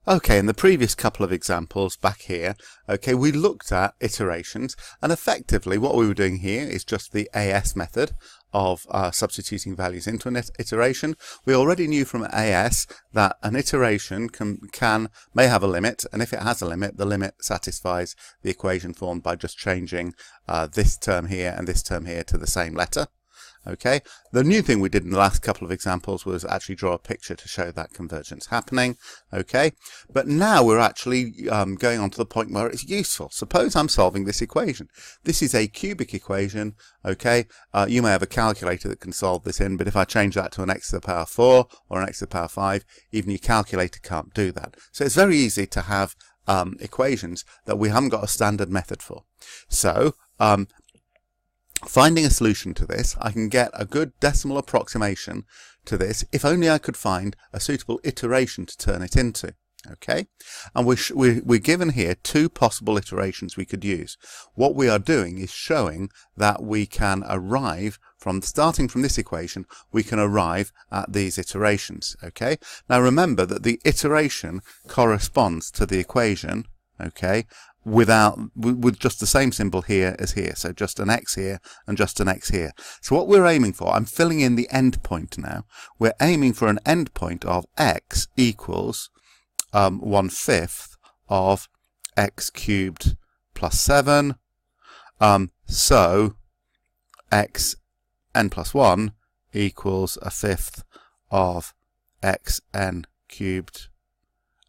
Okay, in the previous couple of examples back here, okay, we looked at iterations, and effectively what we were doing here is just the AS method of substituting values into an iteration. We already knew from AS that an iteration may have a limit, and if it has a limit, the limit satisfies the equation formed by just changing this term here and this term here to the same letter. Okay, the new thing we did in the last couple of examples was actually draw a picture to show that convergence happening. Okay, but now we're actually going on to the point where it's useful. Suppose I'm solving this equation. This is a cubic equation. Okay, you may have a calculator that can solve this in, but if I change that to an x to the power 4 or an x to the power 5, even your calculator can't do that. So it's very easy to have equations that we haven't got a standard method for. So finding a solution to this, I can get a good decimal approximation to this if only I could find a suitable iteration to turn it into. Okay, and we're given here two possible iterations we could use. What we are doing is showing that we can arrive starting from this equation, we can arrive at these iterations. Okay, now remember that the iteration corresponds to the equation. Okay, with just the same symbol here as here, so just an x here and just an x here. So what we're aiming for, I'm filling in the end point now. We're aiming for an end point of x equals 1/5 of x cubed plus 7. So x n plus 1 equals 1/5 of x n cubed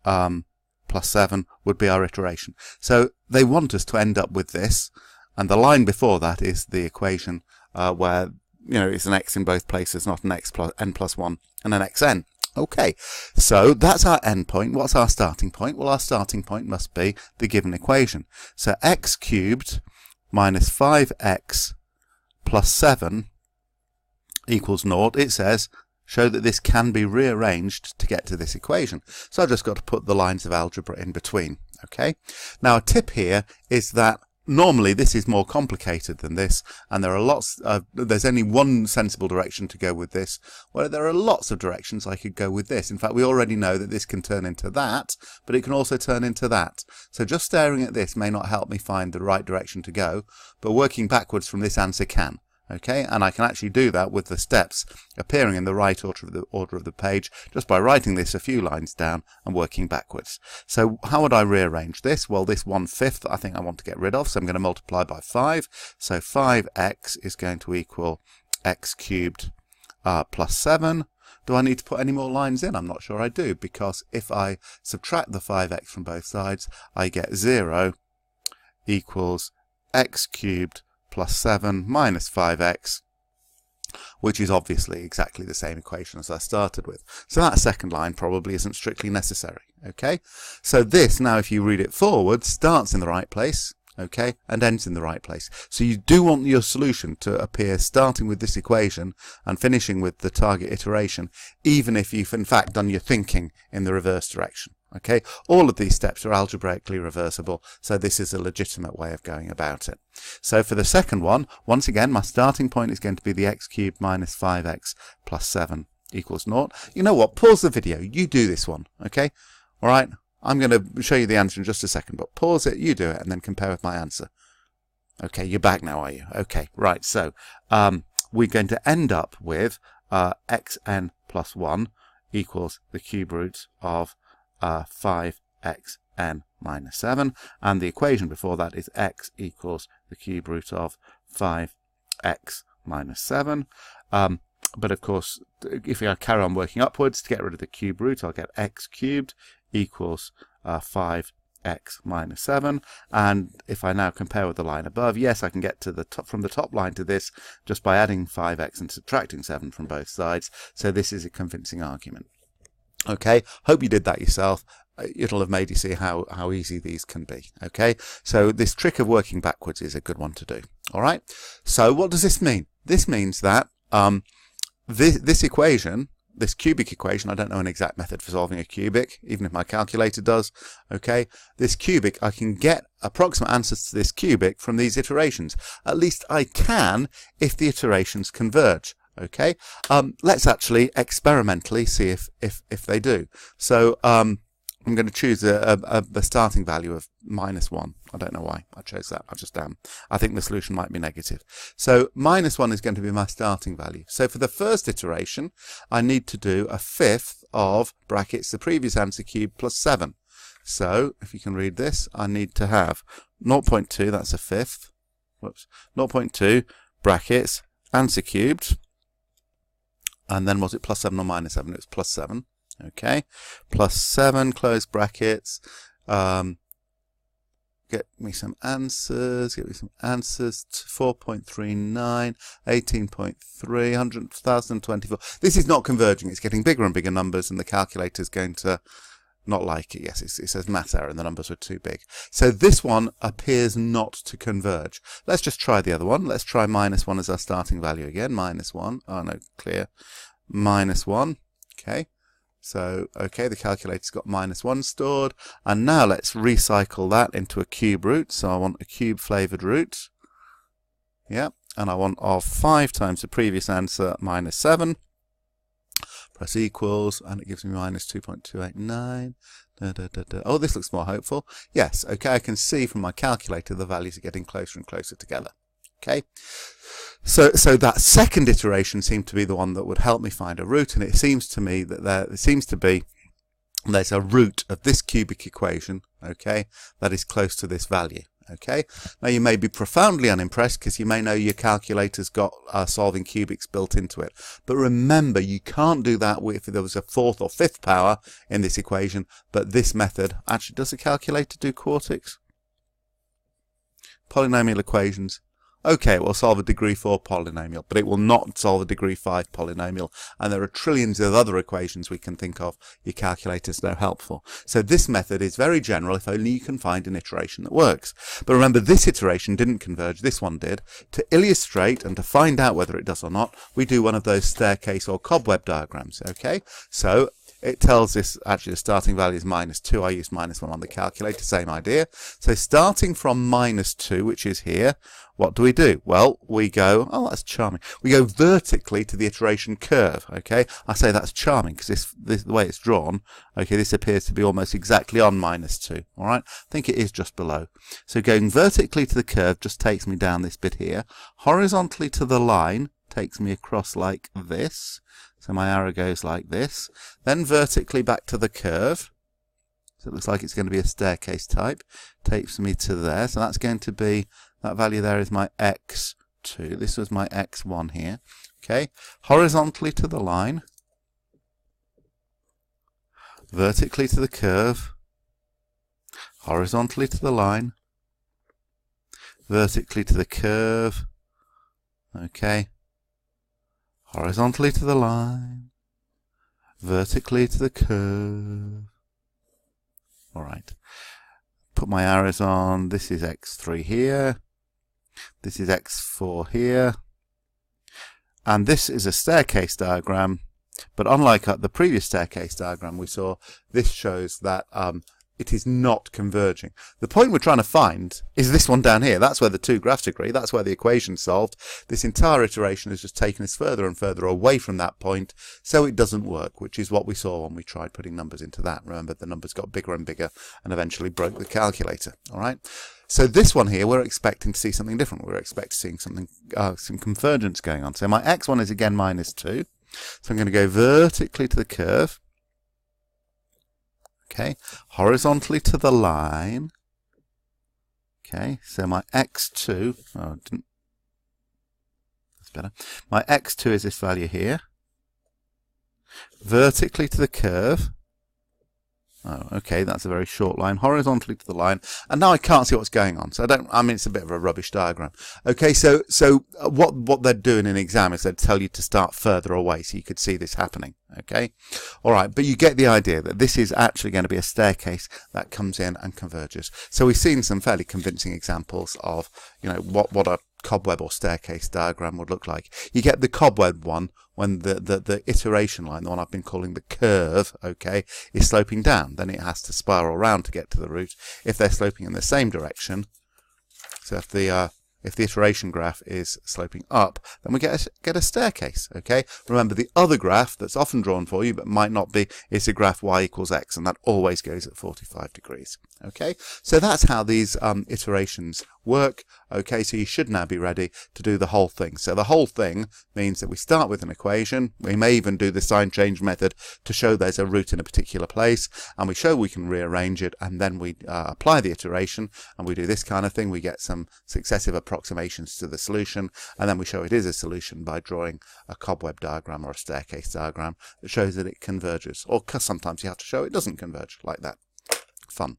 plus 7 would be our iteration. So they want us to end up with this, and the line before that is the equation where it's an x in both places, not an x plus n plus 1 and an xn. Okay, so that's our end point. What's our starting point? Well, our starting point must be the given equation. So x cubed minus 5x plus 7 equals 0. It says show that this can be rearranged to get to this equation. So I've just got to put the lines of algebra in between. Okay. Now a tip here is that normally this is more complicated than this, and there are there's only one sensible direction to go with this, where there are lots of directions I could go with this. In fact, we already know that this can turn into that, but it can also turn into that. So just staring at this may not help me find the right direction to go, but working backwards from this answer can. Okay, and I can actually do that with the steps appearing in the right order of the page just by writing this a few lines down and working backwards. So how would I rearrange this? Well, this 1/5 I think I want to get rid of, so I'm going to multiply by 5. So 5x is going to equal x cubed plus 7. Do I need to put any more lines in? I'm not sure I do, because if I subtract the 5x from both sides, I get 0 equals x cubed plus 7 minus 5x, which is obviously exactly the same equation as I started with. So that second line probably isn't strictly necessary. Okay, so this, now if you read it forward, starts in the right place, okay, and ends in the right place. So you do want your solution to appear starting with this equation and finishing with the target iteration, even if you've in fact done your thinking in the reverse direction. Okay, all of these steps are algebraically reversible, so this is a legitimate way of going about it. So for the second one, once again, my starting point is going to be the x cubed minus 5x plus 7 equals 0. You know what? Pause the video. You do this one. Okay? All right? I'm going to show you the answer in just a second, but pause it, you do it, and then compare with my answer. Okay, you're back now, are you? Okay, right. So we're going to end up with xn plus 1 equals the cube root of 5xn minus 7, and the equation before that is x equals the cube root of 5x minus 7. But of course, if I carry on working upwards to get rid of the cube root, I'll get x cubed equals 5x minus 7. And if I now compare with the line above, yes, I can get to the top, from the top line to this, just by adding 5x and subtracting 7 from both sides. So this is a convincing argument. Okay, hope you did that yourself. It'll have made you see how easy these can be. Okay, so this trick of working backwards is a good one to do. All right, so what does this mean? This means that this equation, this cubic equation, I don't know an exact method for solving a cubic, even if my calculator does. Okay, this cubic, I can get approximate answers to this cubic from these iterations. At least I can if the iterations converge. Okay, let's actually experimentally see if they do. So I'm going to choose a starting value of -1. I don't know why I chose that. I just I think the solution might be negative. So -1 is going to be my starting value. So for the first iteration, I need to do a fifth of brackets the previous answer cubed plus 7. So if you can read this, I need to have 0.2, that's a fifth. Whoops, 0.2 brackets answer cubed. And then was it plus 7 or -7? It was plus 7. Okay, plus 7, close brackets. Get me some answers. 4.39, 18.3, 100,024. This is not converging. It's getting bigger and bigger numbers, and the calculator's going to not like it. Yes, it says math error, and the numbers were too big. So this one appears not to converge. Let's just try the other one. Let's try -1 as our starting value again. -1. Oh no, clear. -1. Okay. So, okay, the calculator's got -1 stored. And now let's recycle that into a cube root. So I want a cube flavoured root. Yeah, and I want of 5 times the previous answer -7. Press equals, and it gives me -2.289. Oh, this looks more hopeful. Yes, okay, I can see from my calculator the values are getting closer and closer together. Okay, so that second iteration seemed to be the one that would help me find a root, and it seems to me that there's a root of this cubic equation, okay, that is close to this value. Okay, now you may be profoundly unimpressed because you may know your calculator's got solving cubics built into it. But remember, you can't do that if there was a fourth or fifth power in this equation. But this method, actually, does the calculator do quartics? Polynomial equations. Okay, it will solve a degree 4 polynomial, but it will not solve a degree 5 polynomial. And there are trillions of other equations we can think of. Your calculator's no help for. So this method is very general if only you can find an iteration that works. But remember, this iteration didn't converge, this one did. To illustrate and to find out whether it does or not, we do one of those staircase or cobweb diagrams. Okay, so it tells us actually the starting value is -2. I used -1 on the calculator, same idea. So starting from -2, which is here, what do? Well, we go, oh, that's charming. We go vertically to the iteration curve, okay? I say that's charming because this, the way it's drawn, okay, this appears to be almost exactly on -2, all right? I think it is just below. So going vertically to the curve just takes me down this bit here. Horizontally to the line takes me across like this. So my arrow goes like this. Then vertically back to the curve. So it looks like it's going to be a staircase type. Takes me to there. So that's going to be, that value there is my x2. This was my x1 here. Okay. Horizontally to the line. Vertically to the curve. Horizontally to the line. Vertically to the curve. Okay. Horizontally to the line, vertically to the curve. All right. Put my arrows on. This is x3 here. This is x4 here. And this is a staircase diagram. But unlike the previous staircase diagram we saw, this shows that it is not converging. The point we're trying to find is this one down here. That's where the two graphs agree. That's where the equation's solved. This entire iteration has just taken us further and further away from that point, so it doesn't work, which is what we saw when we tried putting numbers into that. Remember, the numbers got bigger and bigger and eventually broke the calculator. All right. So this one here, we're expecting to see something different. We're expecting something, some convergence going on. So my x1 is again -2. So I'm going to go vertically to the curve. Okay, horizontally to the line. Okay, so my x2, oh, didn't, that's better. My x2 is this value here. Vertically to the curve. Oh, okay, that's a very short line. Horizontally to the line. And now I can't see what's going on. So I mean, it's a bit of a rubbish diagram. Okay, so what they're doing in the exam is they'd tell you to start further away so you could see this happening. Okay, all right, but you get the idea that this is actually going to be a staircase that comes in and converges. So we've seen some fairly convincing examples of, you know, what a cobweb or staircase diagram would look like. You get the cobweb one when the iteration line, the one I've been calling the curve, okay, is sloping down. Then it has to spiral around to get to the root. If they're sloping in the same direction, so if if the iteration graph is sloping up, then we get a staircase, okay? Remember, the other graph that's often drawn for you, but might not be, is the graph y equals x, and that always goes at 45 degrees, okay? So that's how these iterations work, okay? So you should now be ready to do the whole thing. So the whole thing means that we start with an equation. We may even do the sign change method to show there's a root in a particular place, and we show we can rearrange it, and then we apply the iteration, and we do this kind of thing. We get some successive approximations to the solution, and then we show it is a solution by drawing a cobweb diagram or a staircase diagram that shows that it converges, or sometimes you have to show it doesn't converge, like that. Fun.